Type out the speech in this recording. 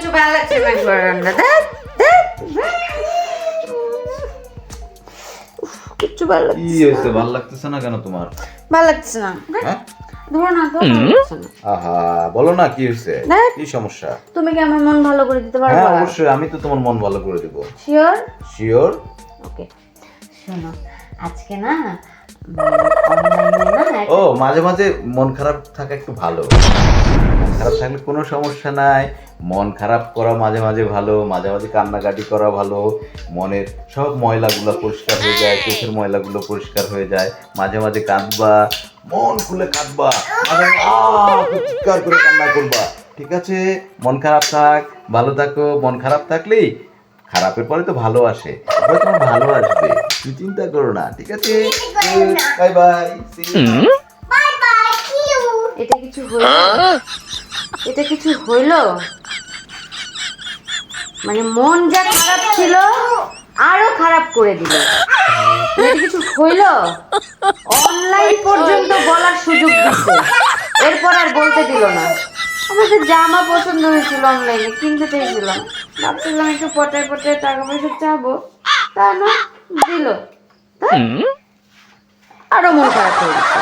কিচ্ছু ভালো লাগছে না একবার রান্না কিচ্ছু ভালো লাগছে কি হয়েছে? ভালো লাগতেছে না কেন তোমার? ভালো লাগছে না হ্যাঁ? ধরো না তো ভালো লাগছে না। আহা, বলো না কি হয়েছে? দেখ। কি সমস্যা? তুমি কি আমার মন ভালো করে দিতে পারবে? হ্যাঁ অবশ্যই, আমি তো তোমার মন ভালো করে দিব। শিওর? শিওর? ওকে শোনো আজকে না অনলাইনে না ও মাঝে মাঝে মন খারাপ থাকা একটু ভালো। মন খারাপ থাকলে কোনো সমস্যা নাই। মন খারাপ করা মাঝে মাঝে ভালো, মাঝে মাঝে কান্নাকাটি করা ভালো। মনের সব ময়লাগুলো পরিষ্কার হয়ে যায়, চোখের ময়লাগুলো পরিষ্কার হয়ে যায়। মাঝে মাঝে কাঁদবা, মন খুলে কাঁদবা, মাঝে মাঝে চিৎকার করে কান্না করবা। ঠিক আছে? মন খারাপ থাক, ভালো থাকো। মন খারাপ থাকলেই খারাপের পরে তো ভালো আসে, এবার তোমার ভালো আসবে, তুমি চিন্তা করো না। ঠিক আছে? Bye bye. এটা কিছু হইল? এটা কিছু হইল? মানে মন যা খারাপ ছিল আরো খারাপ করে দিল। এটা কিছু হইল? অনলাইন পর্যন্ত বলার সুযোগ দিচ্ছে, এরপর আর বলতে দিল না। আমাদের জামা পছন্দ হয়েছিল অনলাইনে, কিনতে চাইছিলাম, ভাবছিলাম একটু পটায় পটায় টাকা পয়সা চাবো, তা না দিল। আরো মন খারাপ হয়ে গেছে।